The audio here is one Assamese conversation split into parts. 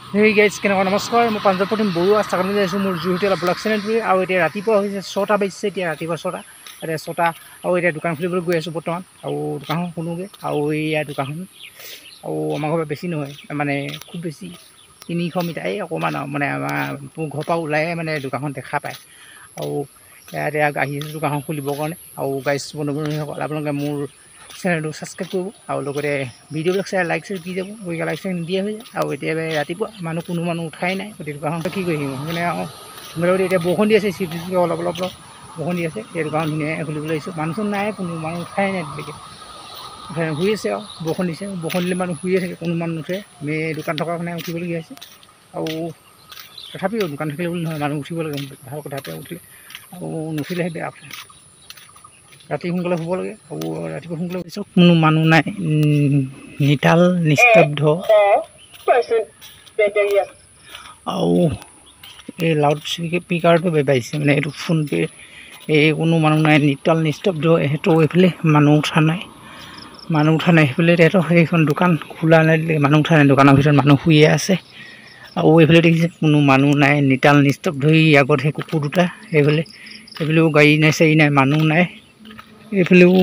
হেই গাইজ কেনেকুৱা নমস্কাৰ মই পাঞ্জাৱ প্ৰতিম বৰুৱা চাকৰি আছোঁ মোৰ জুহুতীয়া ব্লগ চেনেলটোৱে আৰু এতিয়া ৰাতিপুৱা হৈছে 6টা বাজিছে এতিয়া ৰাতিপুৱা 6টা এতিয়া 6টা আৰু এতিয়া দোকান খুলিবলৈ গৈ আছোঁ বৰ্তমান আৰু দোকানখন খোলোঁগৈ আৰু এয়া দোকানখন আৰু আমাৰ ঘৰৰ বেছি নহয় মানে খুব বেছি 300 মিটাৰ এই অকণমান আৰু মানে আমাৰ ঘৰৰ পৰা ওলাই মানে দোকানখন দেখা পায় আৰু এতিয়া আহি আছোঁ দোকানখন খুলিবৰ কাৰণে আৰু গাইজ বন্ধুসকল আপোনালোকে মোৰ চেনেলটো ছাবস্ক্ৰাইব কৰিব আৰু লগতে ভিডিঅ'বিলাক চাই লাইক চাই দি যাব গতিকে লাইক চাই নিদিয়া হৈ যায় আৰু এতিয়া ৰাতিপুৱা কোনো মানুহ উঠাই নাই গতিকে দোকানখন কি কৰি আহিম মানে মোটামুটি এতিয়া বৰষুণ দি আছে চিপ চিপকৈ অলপ বৰষুণ দি আছে এতিয়া দোকান ধুনীয়াকৈ খুলিবলৈ আহিছোঁ মানুহ নাই কোনো মানুহ উঠাই নাই তেনেকৈ শুই আছে আৰু বৰষুণ দিছে বৰষুণ দিলে মানুহ শুয়ে থাকে কোনো মানুহ নুঠে আমি দোকান থকাৰ কাৰণে উঠিবলগীয়া হৈছে আৰু তথাপিও দোকান থাকিলে বুলি নহয় মানুহ উঠিব লাগে ভাল কথাতে উঠিলে আৰু নুঠিলেহে বেয়া কথা ৰাতি সোনকালে শুব লাগে আৰু ৰাতিপুৱা সোনকালে উঠিছোঁ কোনো মানুহ নাই নিতাল নিস্তব্ধ আৰু এই লাউড স্পীকাৰটো বেবাইছে মানে এইটো ফোনপে এই কোনো মানুহ নাই নিতাল নিস্তব্ধ সেইটো এইফালে মানুহ উঠা নাই সেইফালে তেহেঁতৰ সেইখন দোকান খোলা নাই মানুহ উঠা নাই দোকানৰ ভিতৰত মানুহ শুয়ে আছে আৰু এইফালে দেখিছে কোনো মানুহ নাই নিতাল নিস্তব্ধ আগত সেই কুকুৰ দুটা এইফালেও গাড়ী নাই চাৰি নাই মানুহ নাই এইফালেও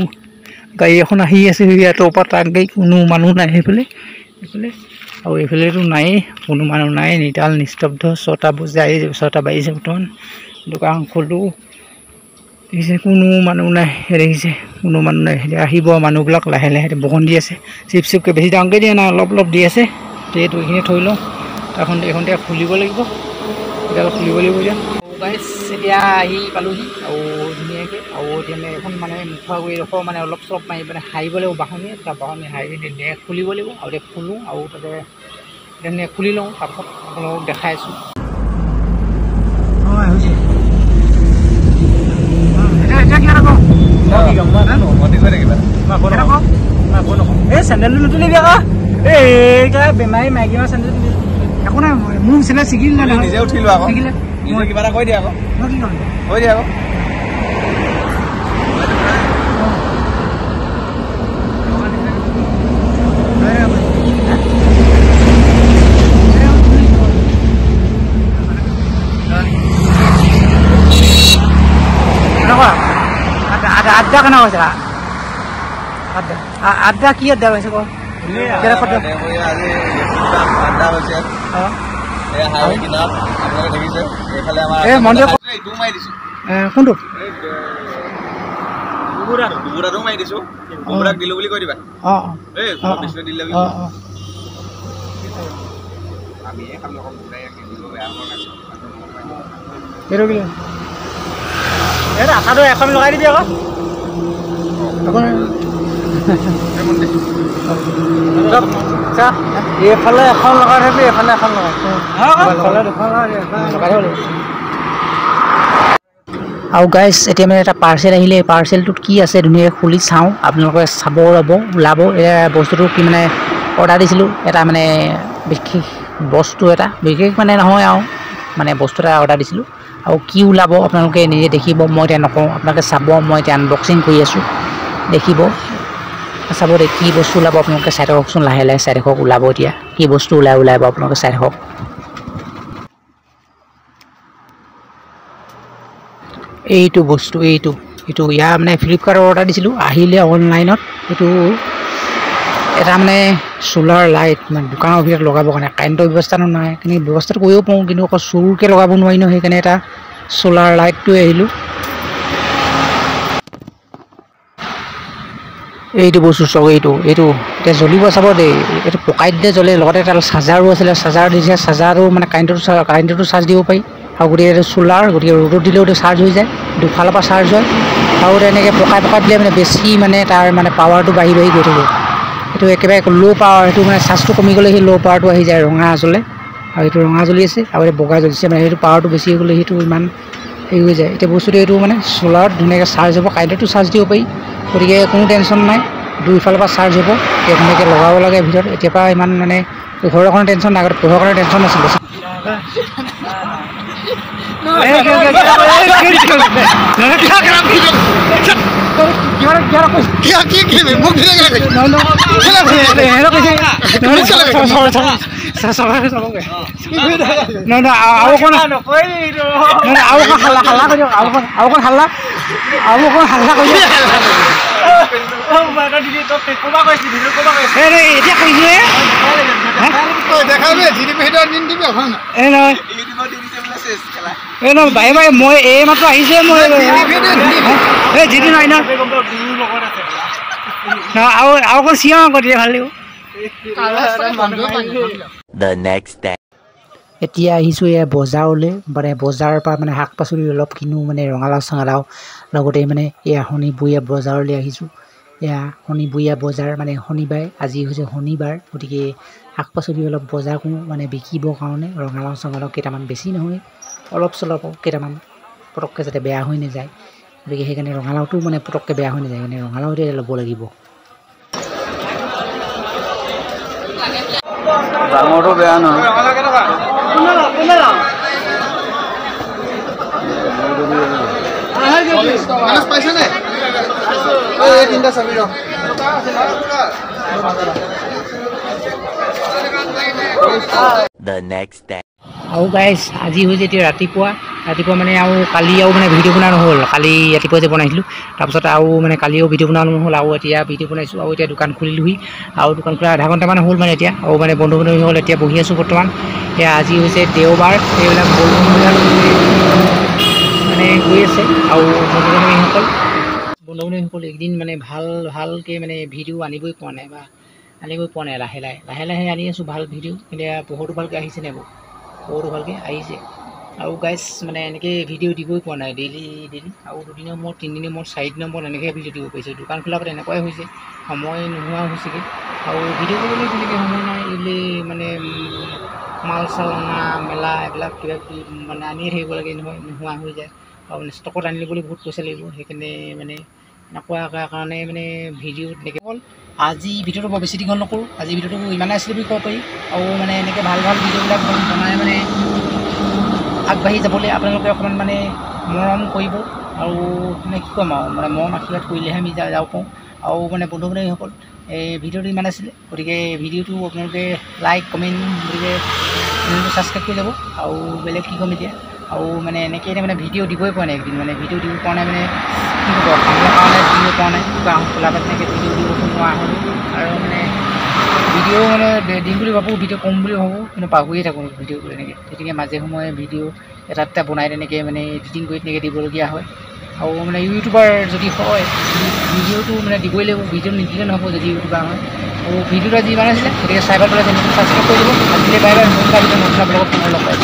গাড়ী এখন আহি আছে ইয়াতৰ পৰা তাক গাড়ী কোনো মানুহ নাই সেইফালে আৰু এইফালেতো নায়েই কোনো মানুহ নাই নিতাল নিস্তব্ধ 6টা বাজিছে বৰ্তমান দোকান খোলোঁ দেখিছে কোনো মানুহ নাই দেখিছে কোনো মানুহ নাই আহিব মানুহবিলাক লাহে লাহে বৰষুণ দি আছে চিপকৈ বেছি ডাঙৰকৈ দিয়া নাই অলপ দি আছে এইটো এইখিনি থৈ লওঁ এইখন এতিয়া খুলিব লাগিব এতিয়া গাইজ এতিয়া আহি পালোহি আৰু ধুনীয়াকৈ আৰু এতিয়া এখন মানে মুখা কৰি ৰখোঁ মানে অলপ চলপ মাৰি মানে হাৰিব লাগিব বাহনী হাৰি ধুনীয়াকৈ খুলিব লাগিব আৰু এতিয়া খোলোঁ আৰু তাতে ধুনীয়াকৈ খুলি লওঁ তাৰপাছত আপোনালোকক দেখাই আছোঁ এই চেণ্ডেলটো নুতুলিবি আকৌ এই বেমাৰী মাইকী মাৰ চেণ্ডেল একো নাই মোৰ চেণ্ডেল ছিগিল নাই নিজে উঠিলোঁ আকৌ মই কিবা এটা কৈ দিয়া আকৌ মই কি ক'ম কৈ দিয়া আকৌ আড্ডা কেনে কৈছে আড্ডা কি আড্ডা কৈছে ক কোনটো মাৰি দিছো দিলো বুলি কৈ দিবা আশাটো এখন লগাই দিবি আকৌ এইফালে এখন লগাই থাকি এইফালে এখন লগাই আৰু গাইজ এতিয়া মানে এটা পাৰ্চেল আহিলে পাৰ্চেলটোত কি আছে ধুনীয়াকৈ খুলি চাওঁ আপোনালোকে চাব ওলাব বস্তুটো কি মানে অৰ্ডাৰ দিছিলোঁ এটা মানে বিশেষ বস্তু এটা বিশেষ মানে নহয় আৰু মানে বস্তু এটা অৰ্ডাৰ দিছিলোঁ আৰু কি ওলাব আপোনালোকে নিজে দেখিব মই এতিয়া নকওঁ আপোনালোকে চাব মই এতিয়া আনবক্সিং কৰি আছোঁ দেখিব চাব দে কি বস্তু ওলাব আপোনালোকে চাই থাককচোন লাহে লাহে চাই থাকক ওলাব এতিয়া কি বস্তু ওলাব আপোনালোকে চাই থাকক এইটো বস্তু এইটো ইয়াৰ মানে ফ্লিপকাৰ্টৰ অৰ্ডাৰ দিছিলোঁ আহিলে অনলাইনত এইটো এটা মানে চ'লাৰ লাইট মানে দোকানৰ ভিতৰত লগাবৰ কাৰণে কাৰেণ্টৰ ব্যৱস্থাটো নাই কিন্তু ব্যৱস্থাটো কৰিব পাৰোঁ কিন্তু আকৌ চুৰকৈ লগাব নোৱাৰি ন সেইকাৰণে এটা চ'লাৰ লাইটটো আহিলোঁ এইটো বস্তু চাওক এইটো এতিয়া জ্বলিব চাব দেই এইটো পকাই দিলে জ্বলে লগতে এটা চাৰ্জাৰো আছিলে চাৰ্জাৰ দিছে চাৰ্জাৰো মানে কাৰেণ্টতো চাৰ্জ দিব পাৰি আৰু গতিকে এইটো চ'লাৰ গতিকে ৰ'দত দিলেও এইটো চাৰ্জ হৈ যায় দুফালৰ পৰা চাৰ্জ হয় আৰু তেনেকৈ পকাই দিলে মানে বেছি মানে তাৰ মানে পাৱাৰটো বাঢ়ি গৈ থাকিব এইটো একেবাৰে ল' পাৱাৰ সেইটো মানে চাৰ্জটো কমি গ'লে সেই ল' পাৱাৰটো আহি যায় ৰঙা জ্বলে আৰু এইটো ৰঙা জ্বলি আছে আৰু এই বগা জ্বলিছে মানে সেইটো পাৱাৰটো বেছি হৈ গ'লে সেইটো ইমান হেৰি হৈ যায় এতিয়া বস্তুটো এইটো মানে চ'লাৰত ধুনীয়াকৈ চাৰ্জ হ'ব কাৰেণ্টতো চাৰ্জ দিব পাৰি গতিকে কোনো টেনশ্যন নাই দুইফালৰ পৰা চাৰ্জ হ'ব এতিয়া ধুনীয়াকৈ লগাব লাগে ভিতৰত এতিয়াৰ পৰা ইমান মানে পোহৰৰ কাৰণে টেনশ্যন নাই আগতে পোহৰৰ কাৰণে টেনশ্যন নাছিলে ভাই ভাই মই এই মাত্ৰ আহিছে মই জিতি নাই ন আৰু অকণ চিঞৰ আকৌ দিয়ে ভাল লাগিব। এতিয়া আহিছোঁ এয়া বজাৰলৈ মানে বজাৰৰ পৰা মানে শাক পাচলি অলপ কিনো মানে ৰঙালাও চঙালাও লগতে মানে এয়া শনিবৰীয়া বজাৰলৈ আহিছোঁ। এয়া শনিবৰীয়া বজাৰ মানে শনিবাৰ আজি হৈছে শনিবাৰ গতিকে শাক পাচলি অলপ বজাৰ কৰোঁ মানে বিকিবৰ কাৰণে ৰঙালাও চঙালাও কেইটামান বেছি নহয় অলপ চলপ কেইটামান পটককৈ যাতে বেয়া হৈ নাযায় গতিকে সেইকাৰণে ৰঙালাওটো মানে পটককৈ বেয়া হৈ নাযায় সেইকাৰণে ৰঙালাওতে ল'ব লাগিব। ডাঙৰটো বেয়া নহয় আৰু গাইজ আজি হৈছে এতিয়া ৰাতিপুৱা মানে আৰু কালি আৰু মানে ভিডিঅ' বনোৱা নহ'ল। কালি ৰাতিপুৱা যে বনাইছিলোঁ তাৰপিছত আৰু মানে কালিও ভিডিঅ' বনোৱা নহ'ল আৰু এতিয়া ভিডিঅ' বনাইছোঁ আৰু এতিয়া দোকান খুলিলোহি আৰু দোকান খোলা আধা ঘণ্টামান হ'ল মানে এতিয়া আৰু মানে বন্ধু বান্ধৱীসকল এতিয়া বহি আছোঁ বৰ্তমান। এয়া আজি হৈছে দেওবাৰ এইবিলাক বন্ধুবিলাক মানে গৈ আছে আৰু বন্ধু বান্ধৱীসকল একদিন মানে ভালকৈ মানে ভিডিঅ' আনিবই পোৱা নাই লাহে লাহে আনি আছোঁ ভাল ভিডিঅ'। এতিয়া পোহৰটো ভালকৈ আহিছে নাই বাৰু পোহৰটো ভালকৈ আহিছে আৰু গাইজ মানে এনেকৈ ভিডিঅ' দিবই পোৱা নাই ডেইলি আৰু দুদিনৰ মূৰত 3 দিনৰ মূৰত 4 দিনৰ মূৰত এনেকৈ ভিডিঅ' দিব পাৰিছোঁ। দোকান খোলাৰ পৰা এনেকুৱাই হৈছে সময় নোহোৱা হৈছেগৈ আৰু ভিডিঅ' কৰিবলৈ তেনেকৈ সময় নাই এইবুলি মানে মাল চাল অনা মেলা এইবিলাক কিবা কিবি মানে আনিয়ে থাকিব লাগে নহয় নোহোৱা হৈ যায় আৰু মানে ষ্টকত আনি ল'বলৈ বহুত পইচা লাগিব সেইকাৰণে মানে এনেকুৱা কাৰণে মানে ভিডিঅ' তেনেকৈ হ'ল। আজি ভিডিঅ'টো বৰ বেছি দীঘল নকৰোঁ আজি ভিডিঅ'টো ইমানে আছিলে বুলি ক'ব পাৰি আৰু মানে এনেকৈ ভাল ভিডিঅ'বিলাক বনাই মানে আগবাঢ়ি যাবলৈ আপোনালোকে অকণমান মানে মৰম কৰিব আৰু মানে কি ক'ম আৰু মানে মৰম আশীৰ্বাদ কৰিলেহে আমি যাব পাৰোঁ আৰু মানে বন্ধু বান্ধৱীসকল এই ভিডিঅ'টো ইমান আছিলে গতিকে ভিডিঅ'টো আপোনালোকে লাইক কমেণ্ট গতিকে চেনেলটো ছাবস্ক্ৰাইব কৰি যাব আৰু বেলেগ কি ক'ম এতিয়া আৰু মানে এনেকৈ মানে ভিডিঅ' দিবই পৰা নাই একদিন মানে ভিডিঅ' দিব পৰা নাই মানে কি ক'ব কামৰ কাৰণে দিব পৰা নাই দোকান খোলা পাত তেনেকৈ ভিডিঅ' দিব নোৱাৰা হ'লোঁ আৰু মানে ভিডিঅ' মানে দিম বুলি ভাবোঁ ভিডিঅ' কম বুলি ভাবোঁ কিন্তু পাহৰিয়ে থাকোঁ ভিডিঅ' তেনেকৈ গতিকে মাজে সময়ে ভিডিঅ' এটা বনাই তেনেকৈ মানে এডিটিং কৰি তেনেকৈ দিবলগীয়া হয় আৰু মানে ইউটিউবাৰ যদি হয় ভিডিঅ'টো মানে দিবই লাগিব ভিডিঅ' নিদিলে নহ'ব যদি ইউটিউবাৰ হয় আৰু ভিডিঅ'টো আজি ইমান আছিলে গতিকে চাই ভাল পালে চেনেলটো ছাবস্ক্ৰাইব কৰি দিব আজিলৈ বাই বাই নতুন এটা ভিডিঅ' নতুন এটা ব্লগত পুনৰ লগ পাই